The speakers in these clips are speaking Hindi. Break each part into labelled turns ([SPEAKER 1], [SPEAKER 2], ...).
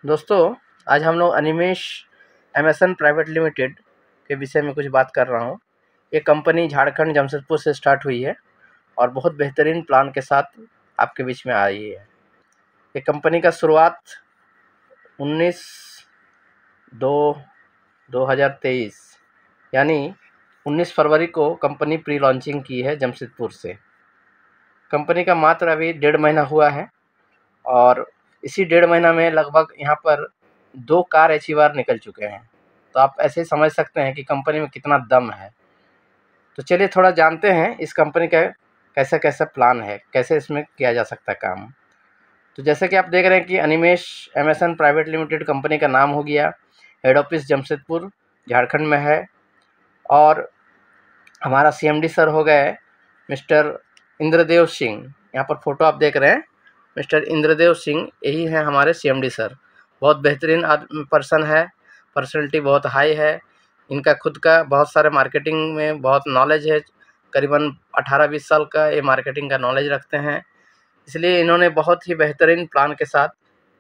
[SPEAKER 1] दोस्तों, आज हम लोग अनिमेष एमएसएन प्राइवेट लिमिटेड के विषय में कुछ बात कर रहा हूँ। ये कंपनी झारखंड जमशेदपुर से स्टार्ट हुई है और बहुत बेहतरीन प्लान के साथ आपके बीच में आई है। ये कंपनी का शुरुआत 19/2/2023 यानी 19 फरवरी को कंपनी प्री लॉन्चिंग की है जमशेदपुर से। कंपनी का मात्र अभी 1.5 महीना हुआ है और इसी 1.5 महीना में लगभग यहाँ पर 2 कार एचीवार निकल चुके हैं। तो आप ऐसे ही समझ सकते हैं कि कंपनी में कितना दम है। तो चलिए थोड़ा जानते हैं इस कंपनी का कैसा-कैसा प्लान है, कैसे इसमें किया जा सकता है काम। तो जैसे कि आप देख रहे हैं कि Animesh MSN private limited company का नाम हो गया, हेड ऑफिस जमशेदपुर झारखंड में है और हमारा सीएमडी सर हो गए मिस्टर इंद्रदेव सिंह। यहाँ पर फ़ोटो आप देख रहे हैं, मिस्टर इंद्रदेव सिंह यही हैं हमारे सीएमडी सर। बहुत बेहतरीन पर्सन है, पर्सनैलिटी बहुत हाई है। इनका खुद का बहुत सारे मार्केटिंग में बहुत नॉलेज है, करीबन 18-20 साल का ये मार्केटिंग का नॉलेज रखते हैं। इसलिए इन्होंने बहुत ही बेहतरीन प्लान के साथ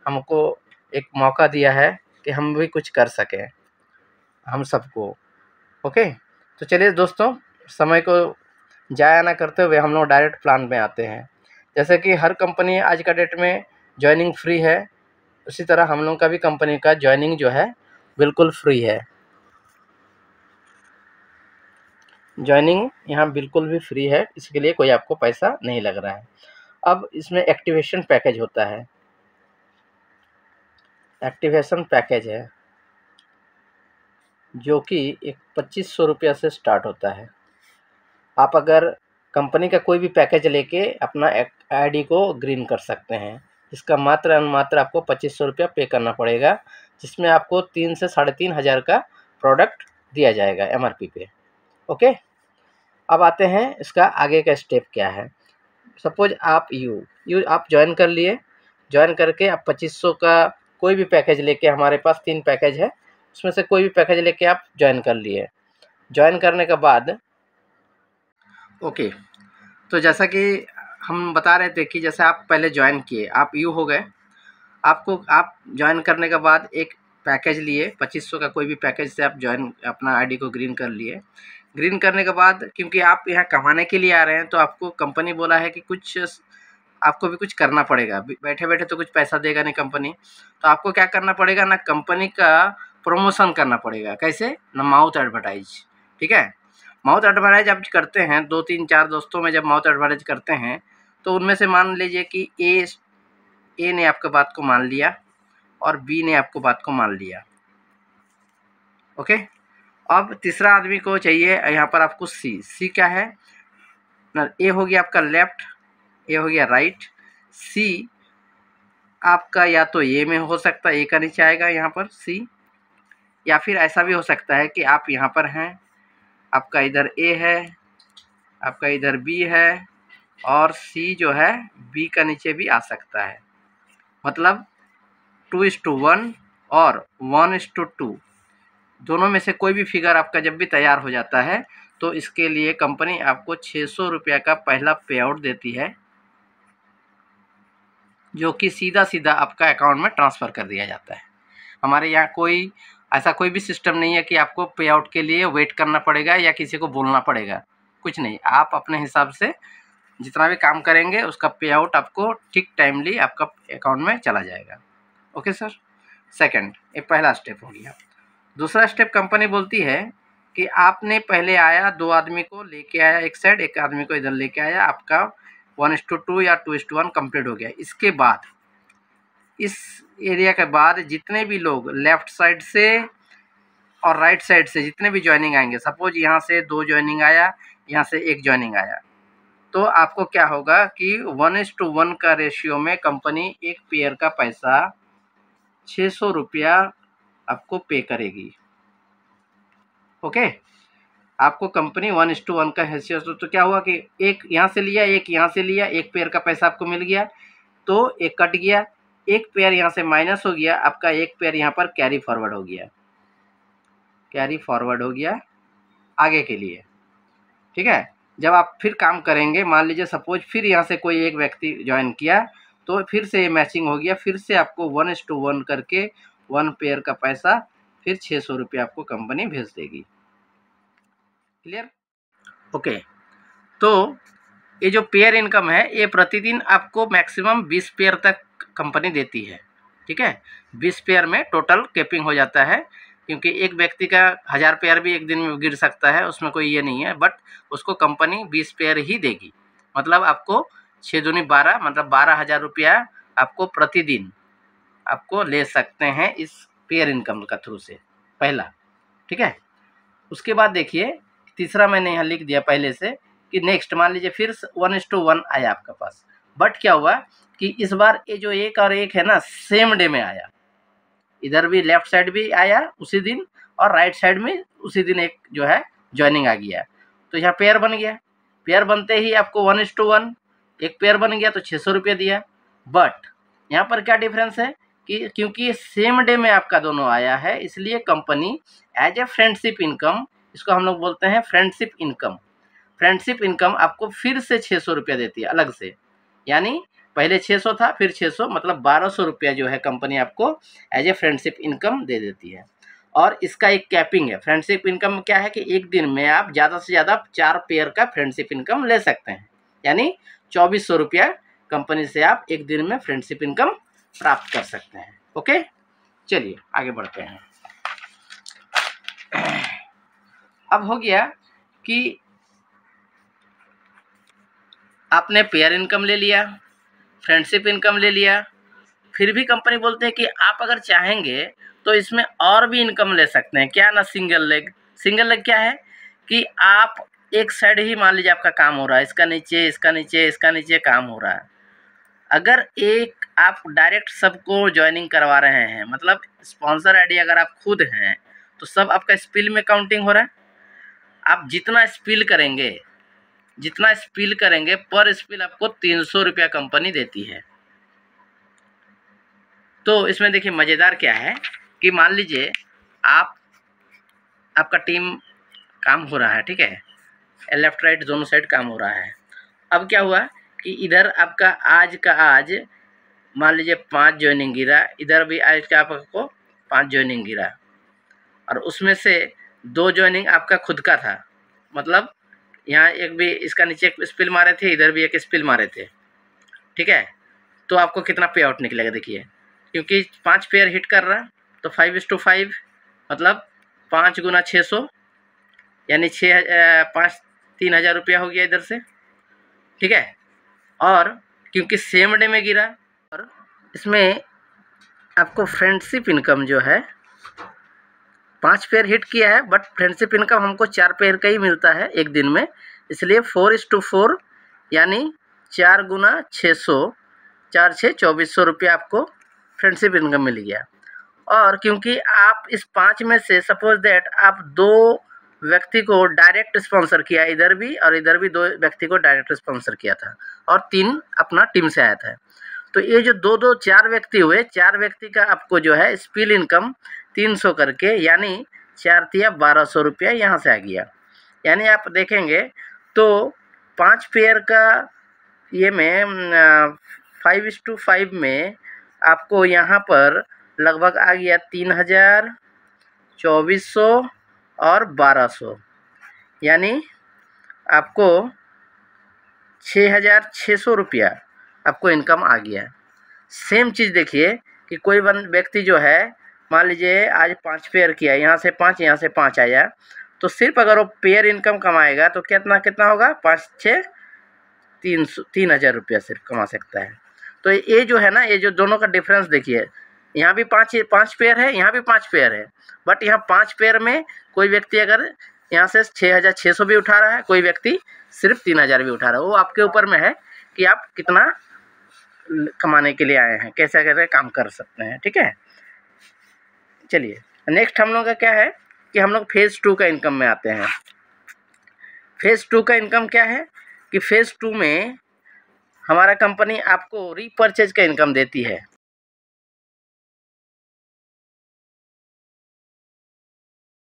[SPEAKER 1] हमको एक मौका दिया है कि हम भी कुछ कर सकें, हम सबको। ओके, तो चलिए दोस्तों, समय को ज़ाया ना करते हुए हम लोग डायरेक्ट प्लान में आते हैं। जैसे कि हर कंपनी आज का डेट में जॉइनिंग फ्री है, उसी तरह हम लोग का भी कंपनी का जॉइनिंग जो है बिल्कुल फ्री है। जॉइनिंग यहाँ बिल्कुल भी फ्री है, इसके लिए कोई आपको पैसा नहीं लग रहा है। अब इसमें एक्टिवेशन पैकेज होता है, एक्टिवेशन पैकेज है जो कि एक 2500 रुपया से स्टार्ट होता है। आप अगर कंपनी का कोई भी पैकेज लेके अपना आईडी को ग्रीन कर सकते हैं। इसका मात्र और मात्र आपको 2500 रुपया पे करना पड़ेगा, जिसमें आपको 3 से 3.5 हज़ार का प्रोडक्ट दिया जाएगा एमआरपी पे। ओके, अब आते हैं इसका आगे का स्टेप क्या है। सपोज आप आप ज्वाइन कर लिए, ज्वाइन करके आप 2500 का कोई भी पैकेज लेके, हमारे पास 3 पैकेज है, उसमें से कोई भी पैकेज लेके आप ज्वाइन कर लिए। ज्वाइन करने के बाद ओके, तो जैसा कि हम बता रहे थे कि जैसे आप पहले ज्वाइन किए, आप हो गए, आप ज्वाइन करने के बाद एक पैकेज लिए 2500 का कोई भी पैकेज से आप ज्वाइन अपना आईडी को ग्रीन कर लिए। ग्रीन करने के बाद क्योंकि आप यहाँ कमाने के लिए आ रहे हैं, तो आपको कंपनी बोला है कि कुछ आपको भी कुछ करना पड़ेगा। बैठे-बैठे तो कुछ पैसा देगा नहीं कंपनी, तो आपको क्या करना पड़ेगा ना, कंपनी का प्रमोशन करना पड़ेगा। कैसे ना, माउथ एडवर्टाइज। ठीक है, माउथ एडवर्टाइज आप करते हैं, 2-3-4 दोस्तों में जब माउथ एडवर्टाइज करते हैं, तो उनमें से मान लीजिए कि ए ने आपकी बात को मान लिया और बी ने आपको बात को मान लिया। ओके, अब तीसरा आदमी को चाहिए यहाँ पर आपको सी क्या है ना, ए हो गया आपका लेफ्ट, ए हो गया राइट, सी आपका या तो ए में हो सकता है, ए का नीचे आएगा यहाँ पर सी, या फिर ऐसा भी हो सकता है कि आप यहाँ पर हैं, आपका इधर ए है, आपका इधर बी है और सी जो है बी का नीचे भी आ सकता है। मतलब 2:1 और 1:2 दोनों में से कोई भी फिगर आपका जब भी तैयार हो जाता है, तो इसके लिए कंपनी आपको 600 रुपया का पहला पे आउट देती है, जो कि सीधा-सीधा आपका अकाउंट में ट्रांसफ़र कर दिया जाता है। हमारे यहाँ ऐसा कोई भी सिस्टम नहीं है कि आपको पे आउट के लिए वेट करना पड़ेगा या किसी को बोलना पड़ेगा, कुछ नहीं। आप अपने हिसाब से जितना भी काम करेंगे उसका पे आउट आपको ठीक टाइमली आपका अकाउंट में चला जाएगा। ओके सर, सेकंड, ये पहला स्टेप हो गया। दूसरा स्टेप कंपनी बोलती है कि आपने पहले आया, 2 आदमी को लेके आया एक साइड, एक आदमी को इधर लेके आया, आपका 1:2 या 2:1 कंप्लीट हो गया। इसके बाद इस एरिया के बाद जितने भी लोग लेफ्ट साइड से और राइट साइड से जितने भी ज्वाइनिंग आएंगे, सपोज यहाँ से 2 ज्वाइनिंग आया, यहाँ से 1 ज्वाइनिंग आया, तो आपको क्या होगा कि 1:1 का रेशियो में कंपनी एक पेयर का पैसा 600 रुपया आपको पे करेगी। ओके, आपको कंपनी 1:1 का हैसियत, तो क्या हुआ कि एक यहाँ से लिया, एक यहाँ से लिया, एक पेयर का पैसा आपको मिल गया, तो एक कट गया, एक पेयर यहाँ से माइनस हो गया, आपका एक पेयर यहाँ पर कैरी फॉरवर्ड हो गया, कैरी फॉरवर्ड हो गया आगे के लिए। ठीक है, जब आप फिर काम करेंगे, मान लीजिए सपोज फिर यहाँ से कोई एक व्यक्ति ज्वाइन किया, तो फिर से ये मैचिंग हो गया, फिर से आपको 1:1 करके 1 पेयर का पैसा फिर 600 रुपये आपको कंपनी भेज देगी। क्लियर? ओके। तो ये जो पेयर इनकम है ये प्रतिदिन आपको मैक्सिमम 20 पेयर तक कंपनी देती है। ठीक है, 20 पेयर में टोटल कैपिंग हो जाता है, क्योंकि एक व्यक्ति का 1000 पेयर भी एक दिन में गिर सकता है, उसमें कोई ये नहीं है, बट उसको कंपनी 20 पेयर ही देगी। मतलब आपको 6 दूनी 12, मतलब 12,000 रुपया आपको प्रतिदिन आपको ले सकते हैं इस पेयर इनकम का थ्रू से, पहला। ठीक है, उसके बाद देखिए तीसरा मैंने यहाँ लिख दिया पहले से कि नेक्स्ट मान लीजिए फिर 1:1 आया आपके पास, बट क्या हुआ कि इस बार ये जो 1 और 1 है ना सेम डे में आया, इधर भी लेफ्ट साइड भी आया उसी दिन और राइट साइड में उसी दिन एक जो है ज्वाइनिंग आ गया, तो यहाँ पेयर बन गया। पेयर बनते ही आपको 1:1 एक पेयर बन गया तो 600 रुपये दिया। बट यहाँ पर क्या डिफरेंस है कि क्योंकि सेम डे में आपका दोनों आया है, इसलिए company as a friendship income, इसको हम लोग बोलते हैं फ्रेंडशिप इनकम, फ्रेंडशिप इनकम आपको फिर से 600 रुपया देती है अलग से। यानी पहले 600 था, फिर 600, मतलब 1200 रुपया जो है कंपनी आपको एज ए फ्रेंडशिप इनकम दे देती है। और इसका एक कैपिंग है। फ्रेंडशिप इनकम क्या है कि एक दिन में आप ज़्यादा से ज़्यादा 4 पेयर का फ्रेंडशिप इनकम ले सकते हैं, यानी 2400 रुपया कंपनी से आप एक दिन में फ्रेंडशिप इनकम प्राप्त कर सकते हैं। ओके, चलिए आगे बढ़ते हैं। अब हो गया कि आपने पेयर इनकम ले लिया, फ्रेंडशिप इनकम ले लिया, फिर भी कंपनी बोलते हैं कि आप अगर चाहेंगे तो इसमें और भी इनकम ले सकते हैं। क्या ना, सिंगल लेग। सिंगल लेग क्या है कि आप एक साइड ही मान लीजिए आपका काम हो रहा है, इसका नीचे इसका नीचे इसका नीचे काम हो रहा है। अगर एक आप डायरेक्ट सबको ज्वाइनिंग करवा रहे हैं, मतलब स्पॉन्सर आईडी अगर आप खुद हैं तो सब आपका स्पिल में काउंटिंग हो रहा है। आप जितना स्पिल करेंगे पर स्पिल आपको 300 रुपया कंपनी देती है। तो इसमें देखिए मज़ेदार क्या है कि मान लीजिए आपका टीम काम हो रहा है, ठीक है, लेफ्ट राइट दोनों साइड काम हो रहा है। अब क्या हुआ कि इधर आपका आज का आज मान लीजिए 5 ज्वाइनिंग गिरा, इधर भी आज का आपको 5 ज्वाइनिंग गिरा, और उसमें से 2 ज्वाइनिंग आपका खुद का था, मतलब यहाँ एक भी इसका नीचे एक स्पिल मारे थे, इधर भी एक स्पिल मारे थे। ठीक है, तो आपको कितना पे आउट निकलेगा देखिए, क्योंकि 5 पेयर हिट कर रहा तो 5:5, मतलब 5 गुना 600, यानी 3,000 रुपया हो गया इधर से। ठीक है, और क्योंकि सेम डे में गिरा, और इसमें आपको फ्रेंडशिप इनकम जो है 5 पेयर हिट किया है, बट फ्रेंडशिप इनकम हमको 4 पेयर का ही मिलता है एक दिन में, इसलिए 4:4, यानी 4 गुना 600, 4 6 2400 रुपया आपको फ्रेंडशिप इनकम मिल गया। और क्योंकि आप इस 5 में से सपोज दैट आप 2 व्यक्ति को डायरेक्ट स्पॉन्सर किया, इधर भी और इधर भी 2 व्यक्ति को डायरेक्ट स्पॉन्सर किया था, और 3 अपना टीम से आया था, तो ये जो 2 4 व्यक्ति हुए, 4 व्यक्ति का आपको जो है स्पिल इनकम 300 करके, यानी 4 तिया 1200 रुपया यहाँ से आ गया। यानी आप देखेंगे तो 5 पेयर का ये में 5:5 में आपको यहाँ पर लगभग आ गया 3,000, 2,400 और 1,200, यानी आपको 6,600 रुपया आपको इनकम आ गया। सेम चीज़ देखिए कि कोई व्यक्ति जो है मान लीजिए आज 5 पेयर किया, यहाँ से 5 यहाँ से 5 आया, तो सिर्फ अगर वो पेयर इनकम कमाएगा तो कितना होगा, 5 6 3,000 रुपया सिर्फ कमा सकता है। तो ये जो है ना, ये जो दोनों का डिफरेंस देखिए, यहाँ भी 5 पेयर है, यहाँ भी 5 पेयर है, बट यहाँ 5 पेयर में कोई व्यक्ति अगर यहाँ से 6,600 भी उठा रहा है, कोई व्यक्ति सिर्फ 3,000 भी उठा रहा है। वो आपके ऊपर में है कि आप कितना कमाने के लिए आए हैं, कैसे कैसे काम कर सकते हैं। ठीक है, चलिए नेक्स्ट हम लोग का क्या है कि हम लोग फेज़ 2 का इनकम में आते हैं। फेज़ 2 का इनकम क्या है कि फेज़ 2 में हमारा कंपनी आपको रीपरचेज का इनकम देती है।